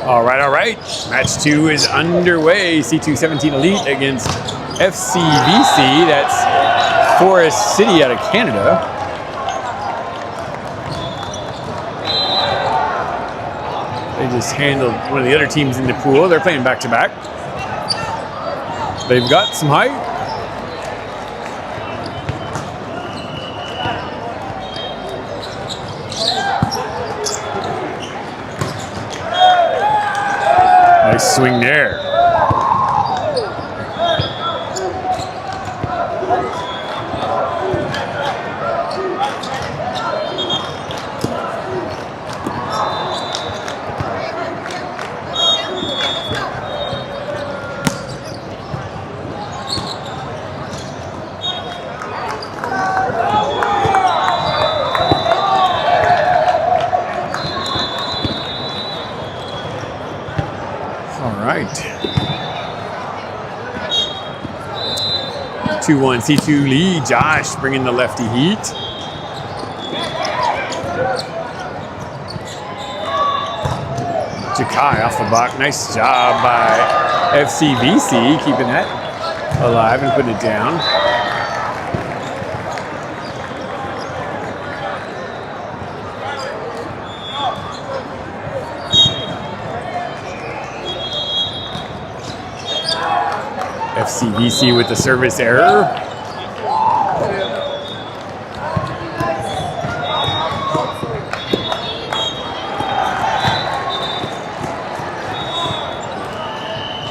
All right. Match 2 is underway. C217 Elite against FCVC. That's Forest City out of Canada. They just handled one of the other teams in the pool. They're playing back-to-back. They've got some height. Nice swing there. All right. 2-1 C2 lead. Josh bringing the lefty heat. Jakai off the block. Nice job by FCVC keeping that alive and putting it down. FCVC with the service error.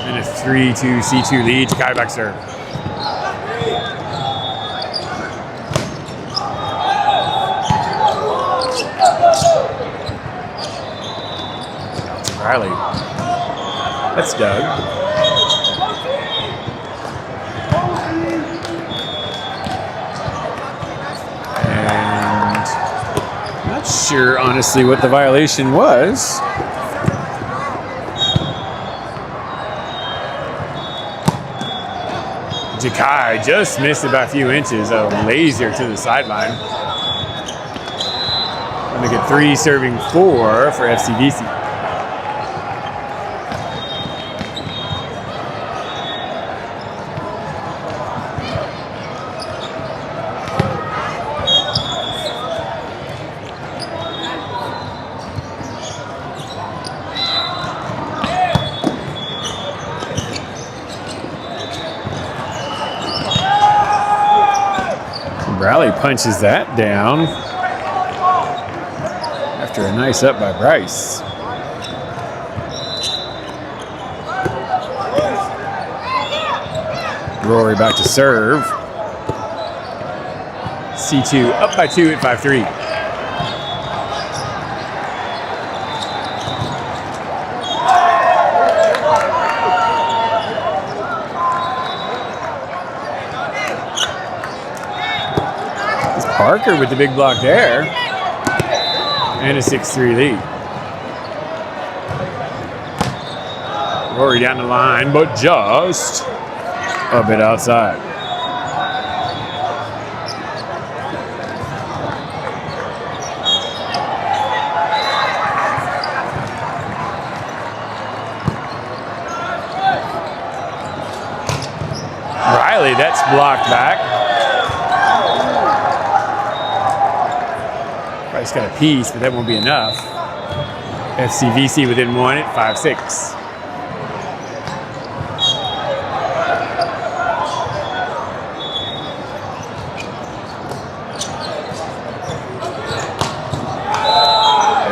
And a 3-2 C2 lead. Jakai back serve. Riley. That's Doug. Sure, honestly, what the violation was. Jakai just missed it by a few inches. A laser to the sideline. Going to get 3 serving 4 for FCVC. Riley punches that down after a nice up by Bryce. Rory back to serve. C2 up by 2 at 5-3. Parker with the big block there. And a 6-3 lead. Rory down the line, but just a bit outside. Riley, that's blocked back. Bryce got a piece, but that won't be enough. FCVC within 1 at 5-6.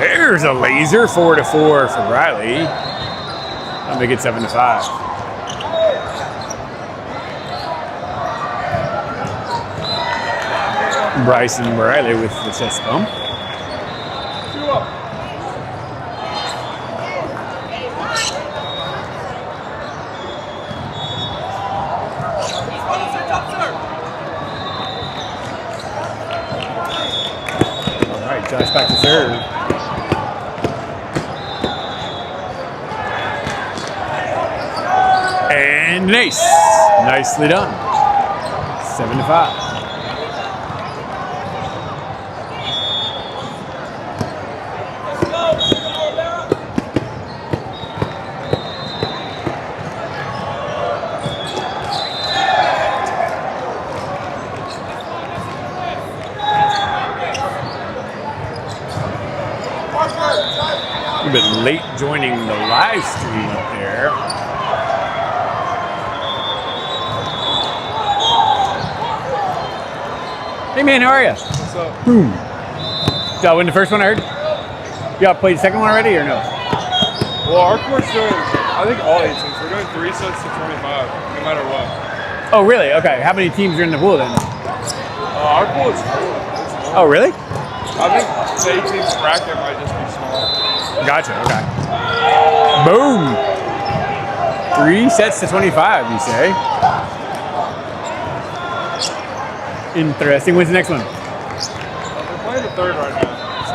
There's a laser, 4-4 for Riley. I'll make it 7-5. Bryson Riley with the chest bump. All right, Josh back to third. And an ace. Nicely done. 7-5. running the live stream up there. Hey man, how are you? What's up? Boom. Y'all win the first one, I heard? Y'all played the second one already or no? Well, our court's doing, I think all 18s. We're doing 3 sets to 25, no matter what. Oh, really? Okay. How many teams are in the pool then? Our pool is full. Oh, really? I think the 18th bracket might just be small. Gotcha. Okay. Boom. 3 sets to 25, you say? Interesting. When's the next one? We're playing the third right now, so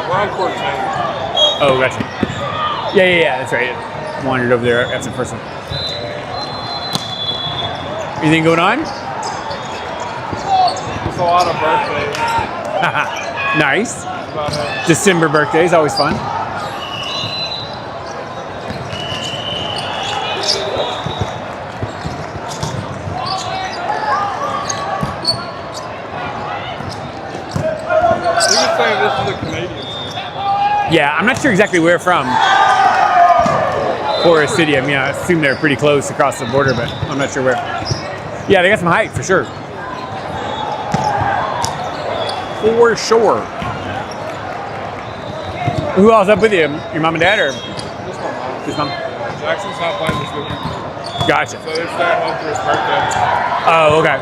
we're on court 10. Oh, gotcha. Yeah, that's right. Wandered over there after the first one. Anything going on? Just a lot of birthdays. Nice. That's about it. December birthdays, always fun. He was saying this is a Canadian team. Yeah, I'm not sure exactly where from. Forest City. I mean, I assume they're pretty close across the border, but I'm not sure where. Yeah, they got some height for sure. For sure. Who else up with you? Your mom and dad or? Just my mom. Just mom? Jackson's not playing this weekend. Gotcha. So they're staying home for his birthday. Oh, okay.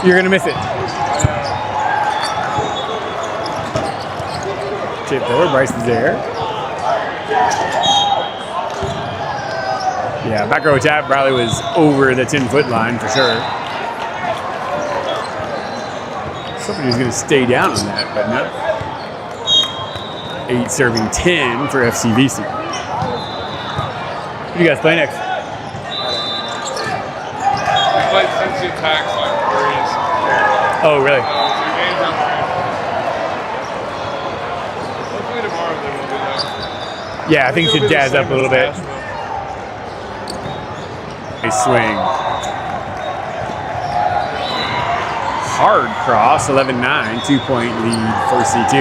You're gonna miss it. Chip over, Bryce is there. Yeah, back row tap probably was over the 10-foot line for sure. Somebody was going to stay down on that, but no. 8 serving 10 for FCVC. Who do you guys play next? We played Cincy Attacks like 3s. Oh, really? 2 games on 3. Hopefully tomorrow they will do that. Yeah, I think it should jazz up a little bit. Nice swing. Hard cross, 11-9, 2-point lead for C2.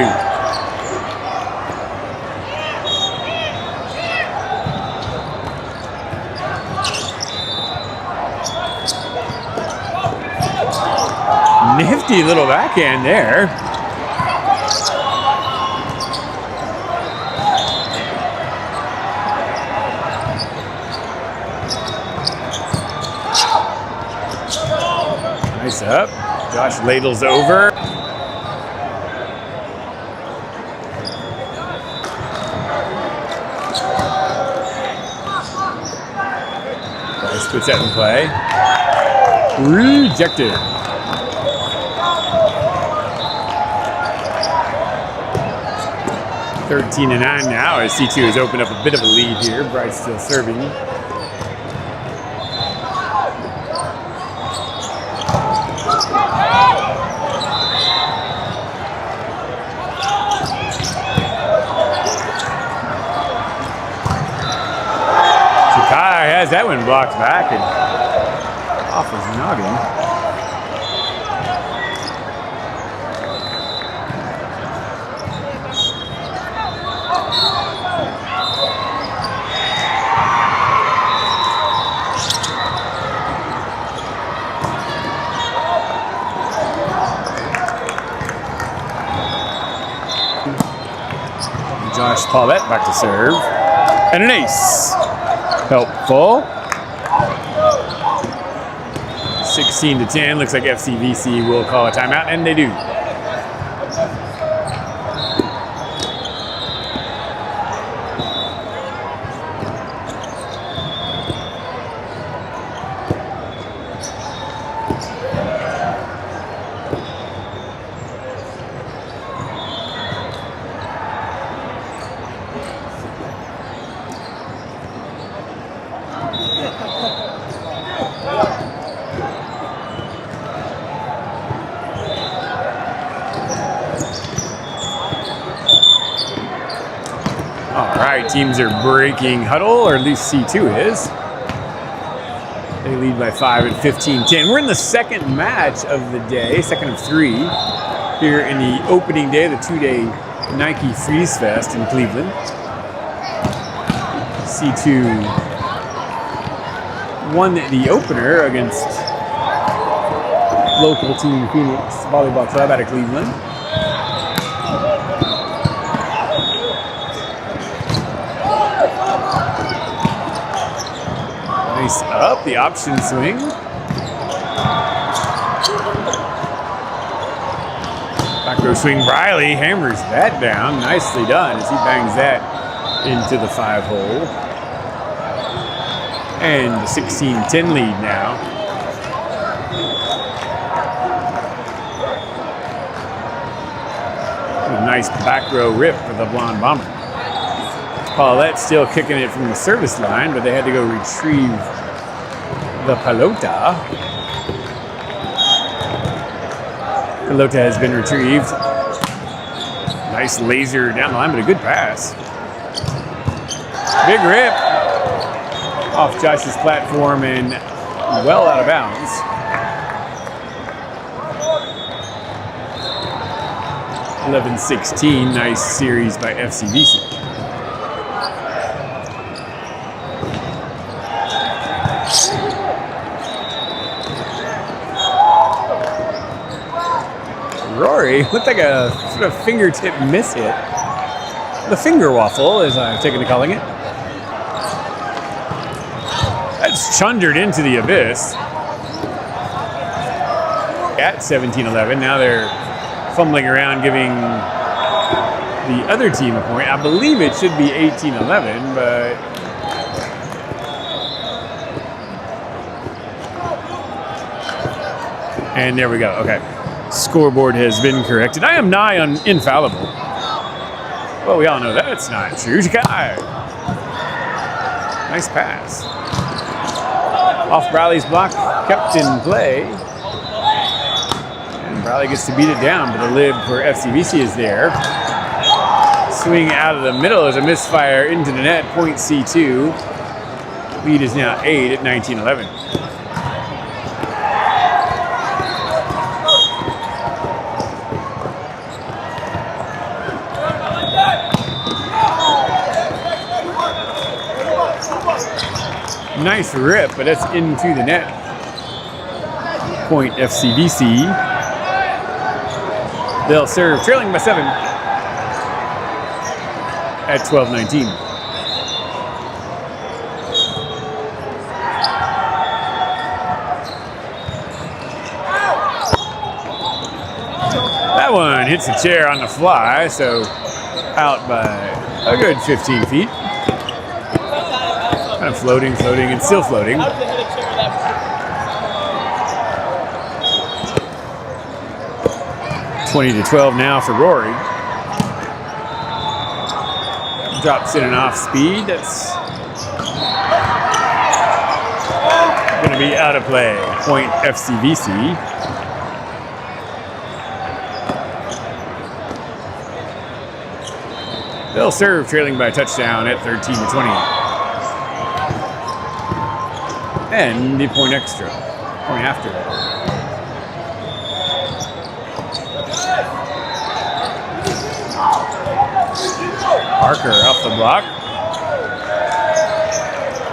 Nifty little backhand there. Nice up. Josh ladles over. Bryce puts that in play. Rejected. $13-9 now as C2 has opened up a bit of a lead here. Bryce still serving. Sakai has that one blocked back and off his noggin. Josh Paulette back to serve. And an ace. Helpful. 16-10. Looks like FCVC will call a timeout, and they do. All right, teams are breaking huddle, or at least C2 is. They lead by 5 at 15-10. We're in the second match of the day, second of 3, here in the opening day of the 2-day Nike Freeze Fest in Cleveland. C2 won the opener against local team Phoenix Volleyball Club out of Cleveland. Nice up, the option swing. Back row swing, Briley hammers that down. Nicely done as he bangs that into the 5-hole. And the 16-10 lead now. A nice back row rip for the blonde bomber. Paulette still kicking it from the service line, but they had to go retrieve the pelota. Pelota has been retrieved. Nice laser down the line, but a good pass. Big rip off Josh's platform and well out of bounds. (11-16), nice series by FCVC. Rory looked like a sort of fingertip miss hit. The finger waffle, as I've taken to calling it. That's chundered into the abyss. At 17-11, now they're fumbling around giving the other team a point. I believe it should be 18-11, but and there we go. Okay. Scoreboard has been corrected. I am nigh on infallible. Well, we all know that's not true. Jakai. Nice pass. Off Briley's block, kept in play. And Briley gets to beat it down, but the lid for FCVC is there. Swing out of the middle is a misfire into the net. Point C2. Lead is now 8 at 19-11. Nice rip, but it's into the net. Point FCVC. They'll serve, trailing by 7 at 12-19. That one hits the chair on the fly, so out by a good 15 feet. Kind of floating, and still floating. 20-12 now for Rory. Drops in and off speed. That's going to be out of play. Point FCVC. They'll serve, trailing by a touchdown at 13-20. And the point extra, point after. Parker off the block.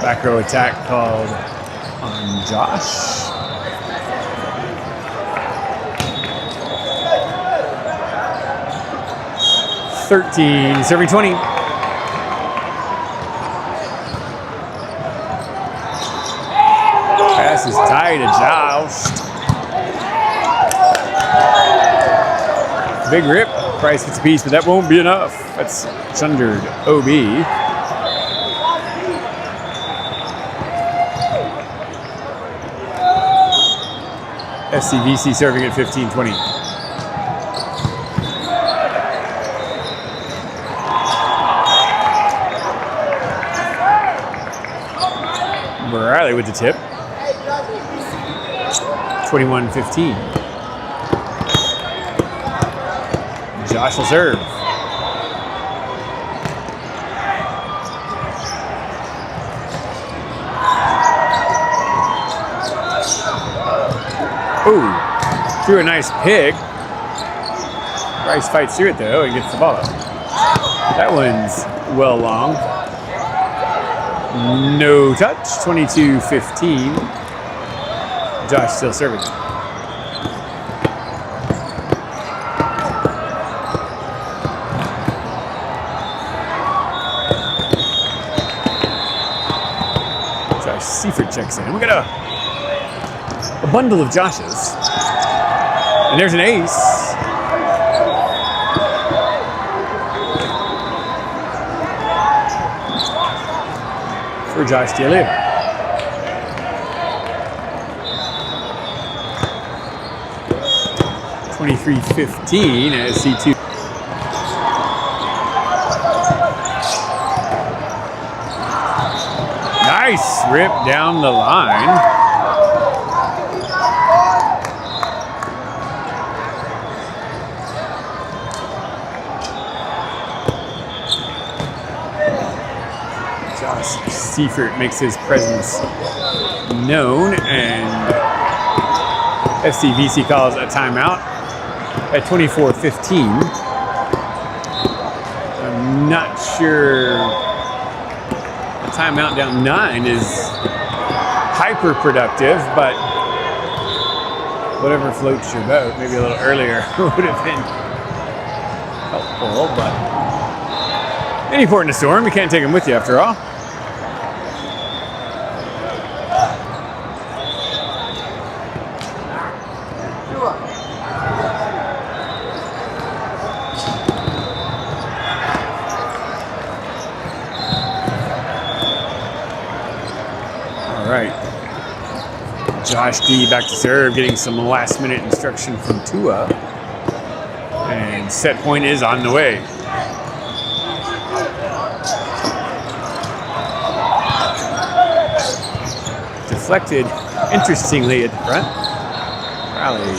Back row attack called on Josh. Serving 20. Pass is tied to Joust. Big rip. Price gets a piece, but that won't be enough. That's chundered OB. FCVC serving at 15-20. Riley with the tip. 21-15. Josh will serve. Ooh, threw a nice pick. Bryce fights through it though and gets the ball up. That one's well long. No touch, 22-15. Josh still serving. Josh Seifert checks in. We got a bundle of Joshes. And there's an ace. For Josh D'Elia. $23.15 as C2. Nice rip down the line. Seifert makes his presence known, and FCVC calls a timeout at 24-15. I'm not sure a timeout down 9 is hyper productive, but whatever floats your boat, maybe a little earlier would have been helpful, but any port in a storm, you can't take them with you after all. Josh D back to serve, getting some last minute instruction from Tua. And set point is on the way. Deflected, interestingly, at the front. Probably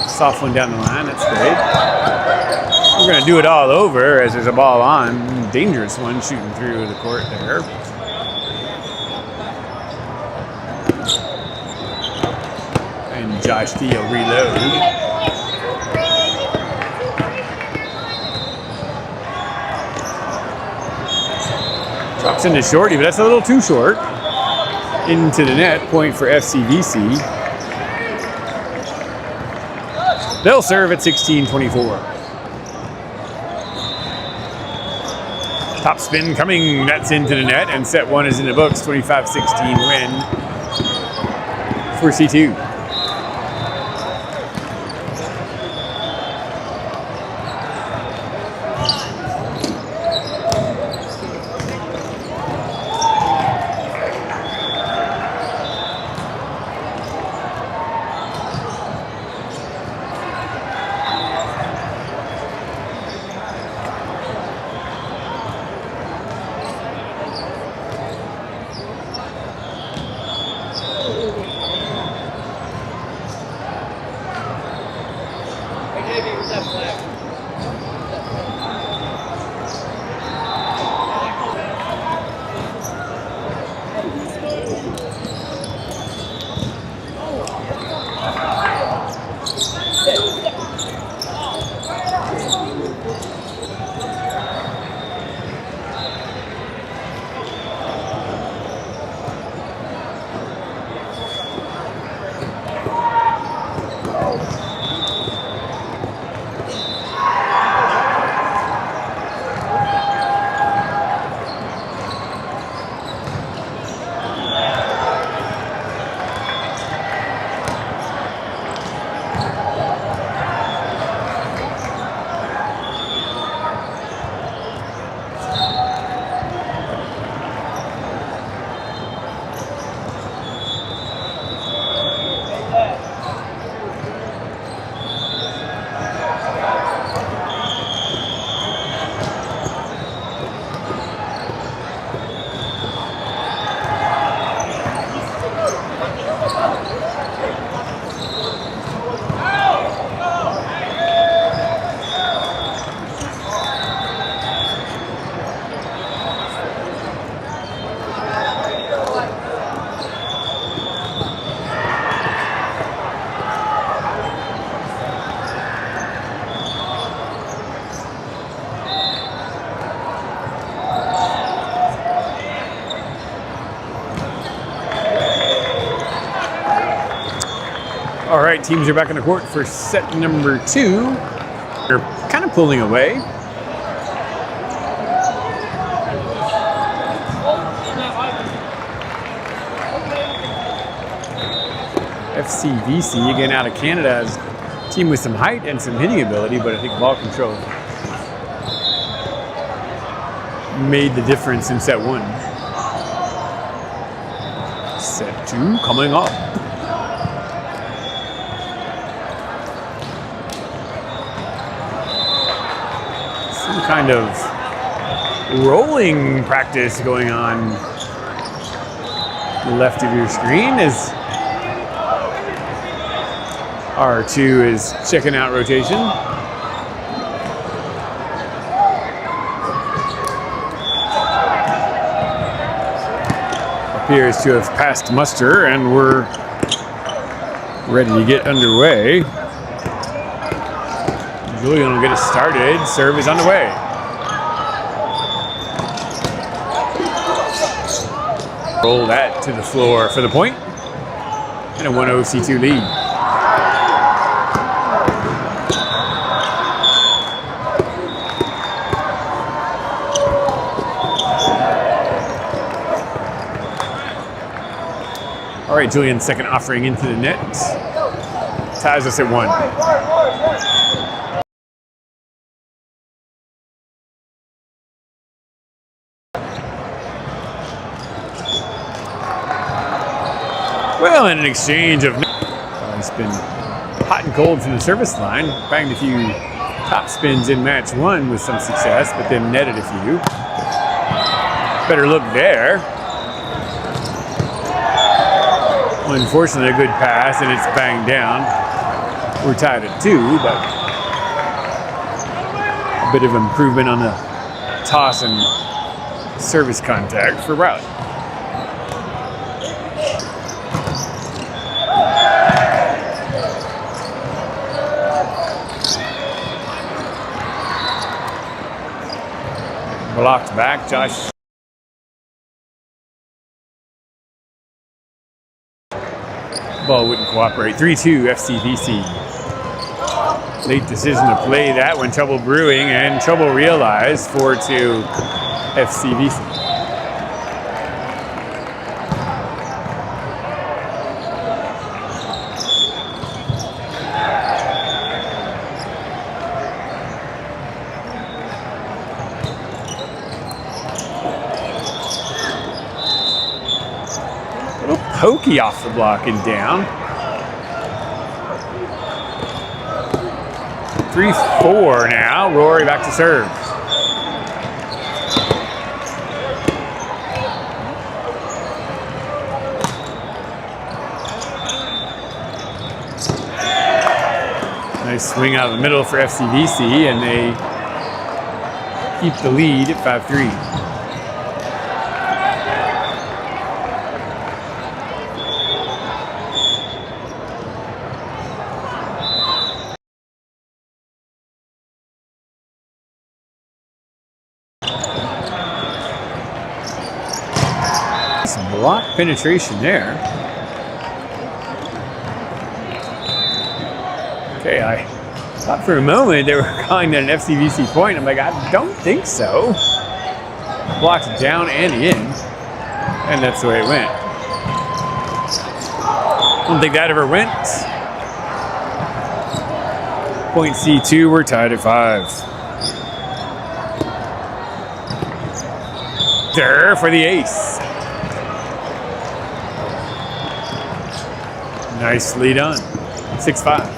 soft one down the line, that's great. We're going to do it all over as there's a ball on. Dangerous one shooting through the court there. Josh D will reload. Drops into shorty, but that's a little too short. Into the net, point for FCVC. They'll serve at 16-24. Top spin coming, that's into the net, and set one is in the books. 25-16 win for C2. All right, teams are back on the court for set number 2. They're kind of pulling away. FCVC, again out of Canada, is a team with some height and some hitting ability, but I think ball control made the difference in set 1. Set 2 coming up. Some kind of rolling practice going on the left of your screen as R2 is checking out rotation. Appears to have passed muster, and we're ready to get underway. Julian will get us started. Serve is on the way. Roll that to the floor for the point. And a 1-0 C2 lead. All right, Julian's second offering into the net. Ties us at 1. Well, in an exchange of... it's been hot and cold from the service line. Banged a few top spins in match 1 with some success, but then netted a few. Better look there. Unfortunately, a good pass, and it's banged down. We're tied at 2, but a bit of improvement on the toss and service contact for Riley. Blocked back, Josh. Ball wouldn't cooperate. 3-2 FCVC. Late decision to play that when trouble brewing, and trouble realized. 4-2 FCVC. Pokey off the block and down. 3-4 now. Rory back to serve. Nice swing out of the middle for FCVC, and they keep the lead at 5-3. Some block penetration there. Okay, I thought for a moment they were calling that an FCVC point. I'm like, I don't think so. Blocked down and in, and that's the way it went. Don't think that ever went. Point C2, we're tied at 5. There for the ace. Nicely done. 6-5.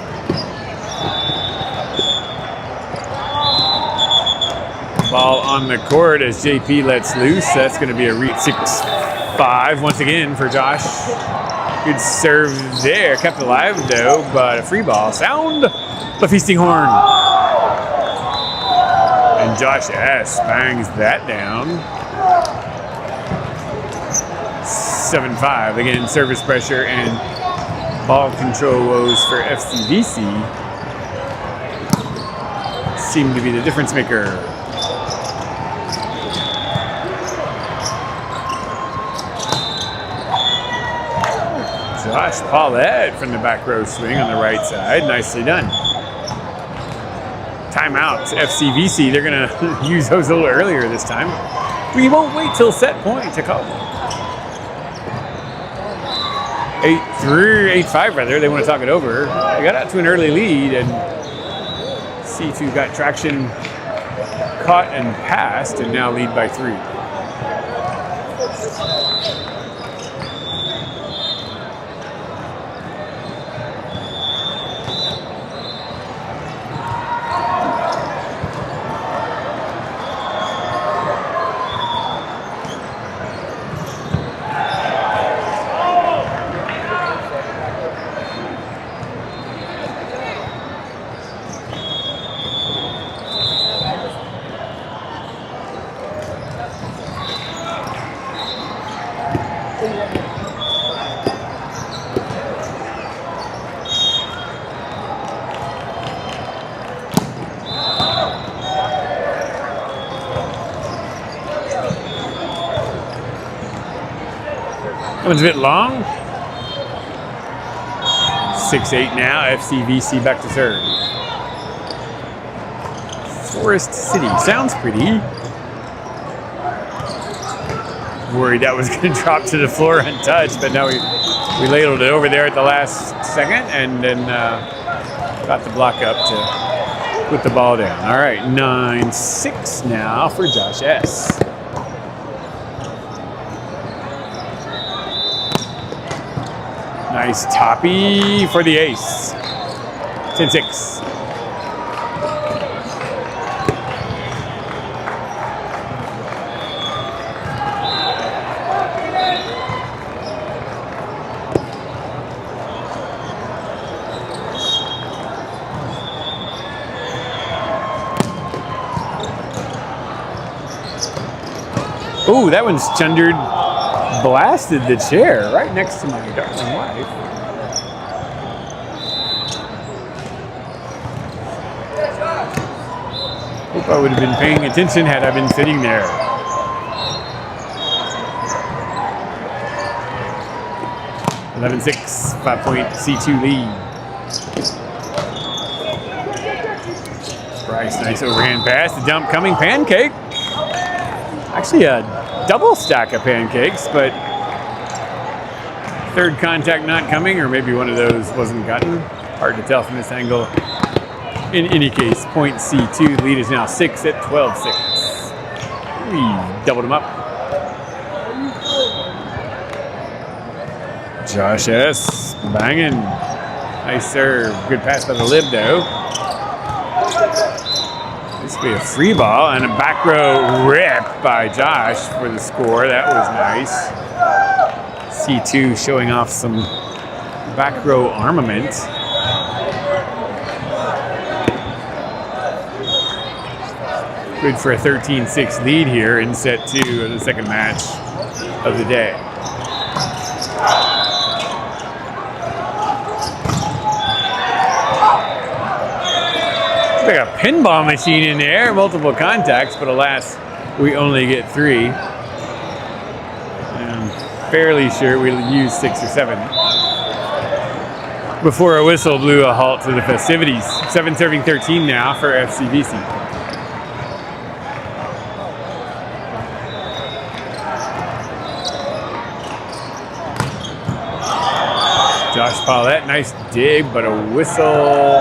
Ball on the court as JP lets loose. That's going to be a 6-5 once again for Josh. Good serve there. Kept alive though, but a free ball. Sound the feasting horn. And Josh S. bangs that down. 7-5. Again, service pressure and ball control woes for FCVC seem to be the difference maker. Josh Paulette from the back row swing on the right side. Nicely done. Timeout. FCVC. They're going to use those a little earlier this time. We won't wait till set point to call them. 8-3, 8-5 rather. They want to talk it over. They got out to an early lead, and C2 got traction, caught and passed, and now lead by 3. That one's a bit long. 6-8 now. FCVC back to serve. Forest City. Sounds pretty. Worried that was going to drop to the floor untouched, but now we ladled it over there at the last second and then got the block up to put the ball down. All right, 9-6 now for Josh S. Nice toppy for the ace. 10-6. Ooh, that one's chundered. Blasted the chair right next to my darling wife. Hope I would have been paying attention had I been sitting there. (11-6), 5-point C2 lead. Bryce, nice overhand pass. The dump coming. Pancake. Actually, a double stack of pancakes, but third contact not coming, or maybe one of those wasn't gotten. Hard to tell from this angle. In any case, point C2 lead is now 6 at 12-6. We doubled him up. Josh S. banging. Nice serve. Good pass by the lib, though. This will be a free ball and a back row rip by Josh for the score. That was nice. C2 showing off some back row armament. Good for a 13-6 lead here in set 2 of the second match of the day. Like a pinball machine in there, multiple contacts, but alas, we only get 3. I'm fairly sure we'll use 6 or 7 before a whistle blew a halt to the festivities. 7 serving 13 now for FCVC. Josh Paulette, nice dig, but a whistle.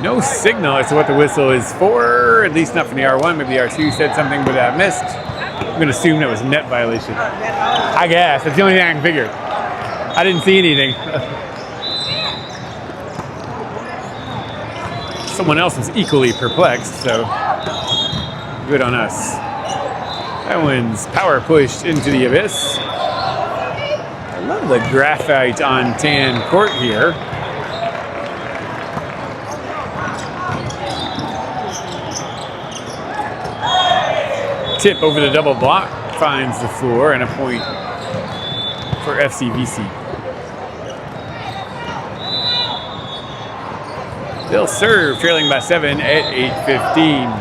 No signal as to what the whistle is for, at least not from the R1. Maybe the R2 said something, but I missed. I'm going to assume that was a net violation. I guess. That's the only thing I can figure. I didn't see anything. Someone else was equally perplexed, so good on us. That one's power pushed into the abyss. I love the graphite on tan court here. Tip over the double block, finds the floor, and a point for FCVC. They'll serve, trailing by 7 at 8:15.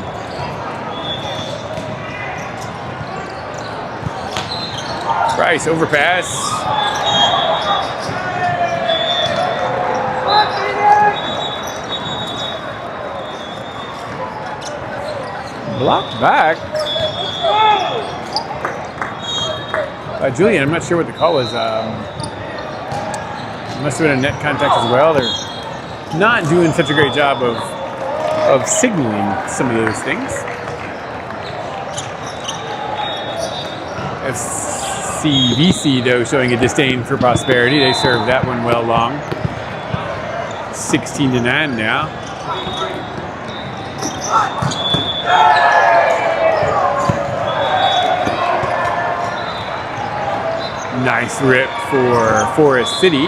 Bryce overpass. Blocked back by Julian. I'm not sure what the call was. Must have been a net contact as well. They're not doing such a great job of signaling some of those things. FCVC, though, showing a disdain for prosperity. They served that one well long. 16-9 now. Nice rip for Forest City.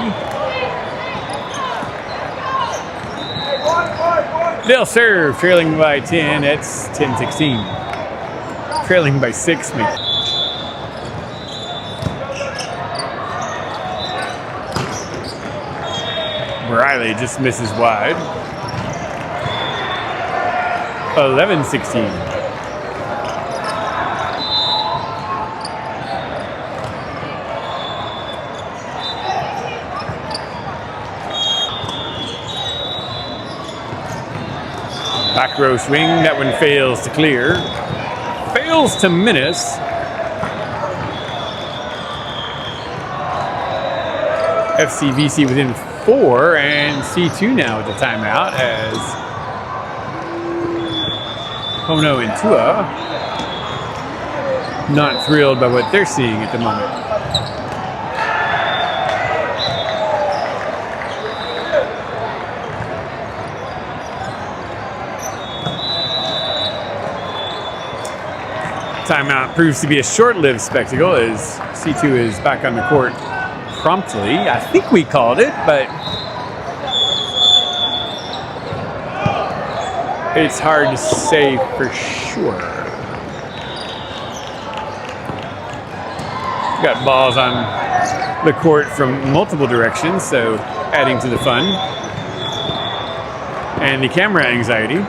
They'll serve, trailing by 10. It's 10-16. Trailing by 6, maybe. Riley just misses wide. 11-16. Back row swing, that one fails to clear. Fails to menace. FCVC within 4, and C2 now with the timeout as Pono and Tua not thrilled by what they're seeing at the moment. Timeout proves to be a short-lived spectacle as C2 is back on the court promptly. I think we called it, but it's hard to say for sure. Got balls on the court from multiple directions, so adding to the fun. And the camera anxiety.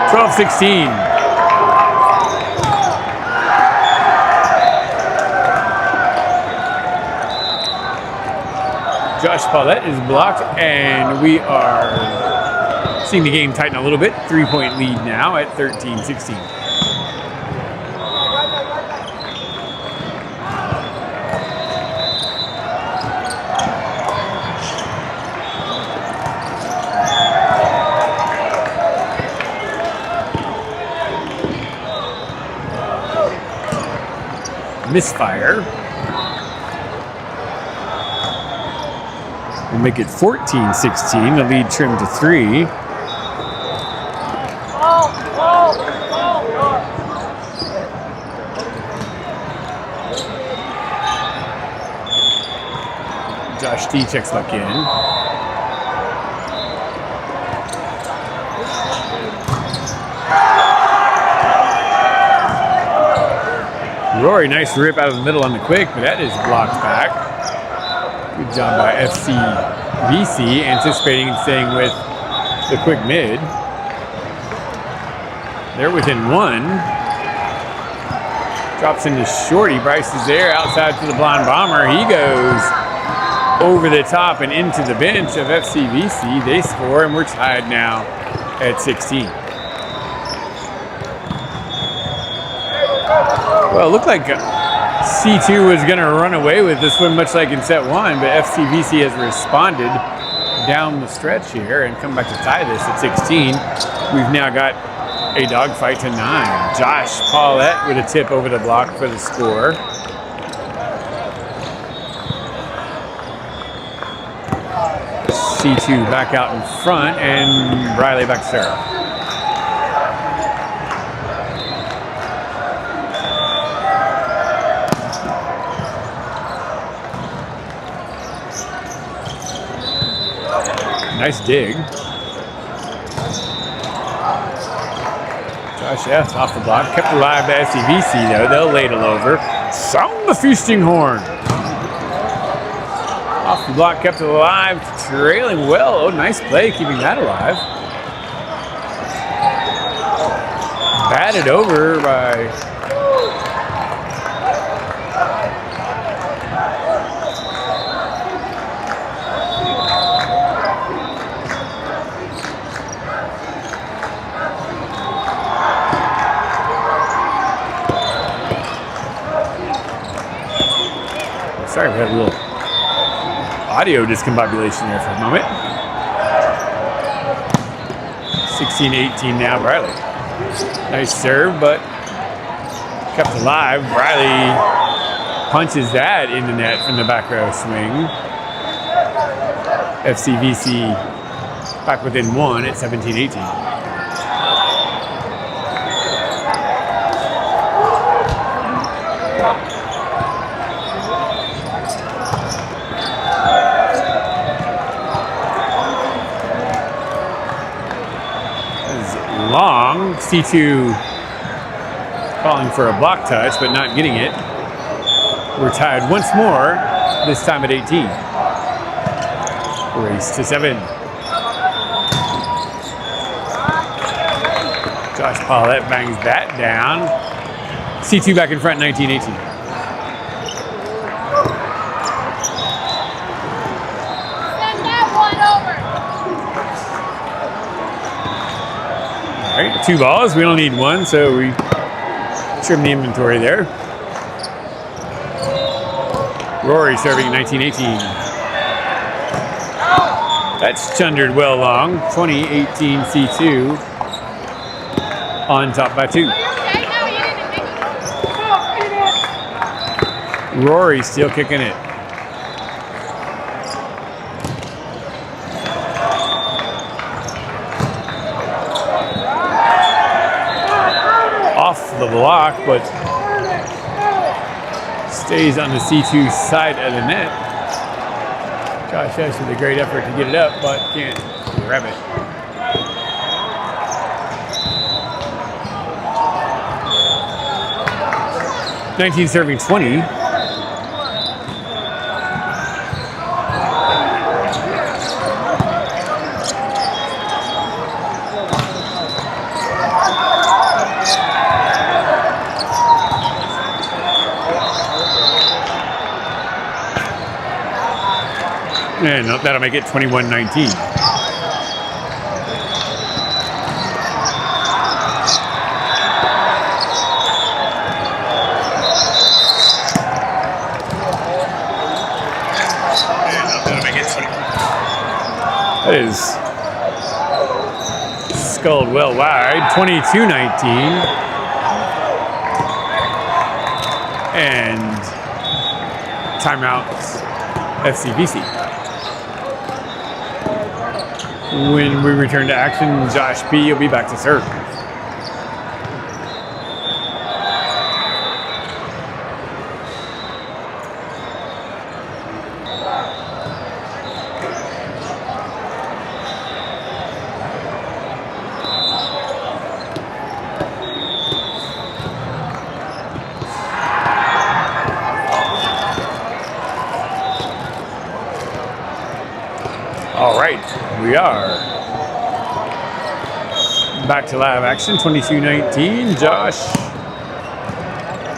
.16. Josh Paulette is blocked, and we are seeing the game tighten a little bit. 3-point lead now at 13-16. Misfire. We'll make it 14-16. The lead trimmed to 3. Josh D checks back in. Rory, nice rip out of the middle on the quick, but that is blocked back. Good job by FCVC, anticipating and staying with the quick mid. They're within 1. Drops into Shorty. Bryce is there, outside to the blonde bomber. He goes over the top and into the bench of FCVC. They score, and we're tied now at 16. Well, it looked like C2 was going to run away with this one, much like in set 1, but FCVC has responded down the stretch here and come back to tie this at 16. We've now got a dogfight to 9. Josh Paulette with a tip over the block for the score. C2 back out in front, and Riley back to serve. Nice dig. Josh F. off the block. Kept alive by FCVC, though. They'll ladle over. Sound the feasting horn. Off the block, kept it alive. Trailing well. Oh, nice play, keeping that alive. batted over by sorry, we had a little audio discombobulation there for a moment. 16-18 now, Briley. Nice serve, but kept alive. Briley punches that in the net from the back row swing. FCVC back within one at 17-18. Long, C2 calling for a block touch, but not getting it. We're tied once more, this time at 18. Race to 7. Josh Paulette bangs that down. C2 back in front, 19-18. All right, 2 balls. We don't need one, so we trim the inventory there. Rory serving 19-18. That's chundered well long. 20-18 C2 on top by 2. Rory still kicking it. Off the block, but stays on the C2 side of the net. Josh Hess with a great effort to get it up, but can't grab it. '19 serving 20. And that'll make it 21-19. That is sculled well wide. 22-19. And timeouts FCVC. When we return to action, Josh P. will be back to serve. All right, we are back to live action. 22-19. Josh,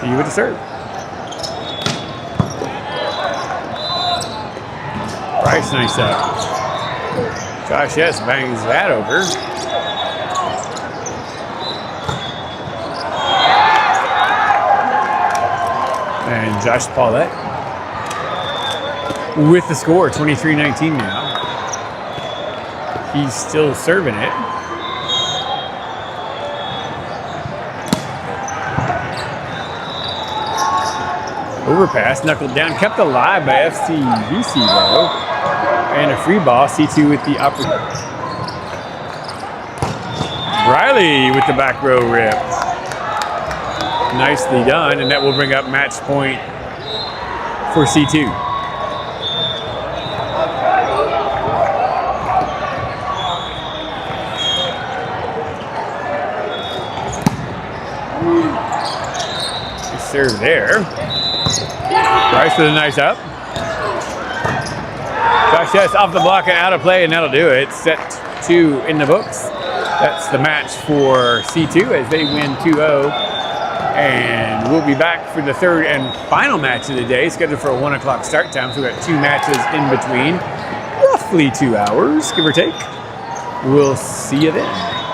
you with the serve. Bryce, nice up. Josh, yes, bangs that over. And Josh Paulette with the score, 23-19 now. He's still serving it. Overpass, knuckled down, kept alive by FCVC though. And a free ball, C2 with the upper. Riley with the back row rip. Nicely done, and that will bring up match point for C2. Serve there. Bryce with a nice up. Josh Hess off the block and out of play, and that'll do it. Set 2 in the books. That's the match for C2 as they win 2-0. And we'll be back for the third and final match of the day, scheduled for a 1 o'clock start time. So we've got 2 matches in between, roughly 2 hours, give or take. We'll see you then.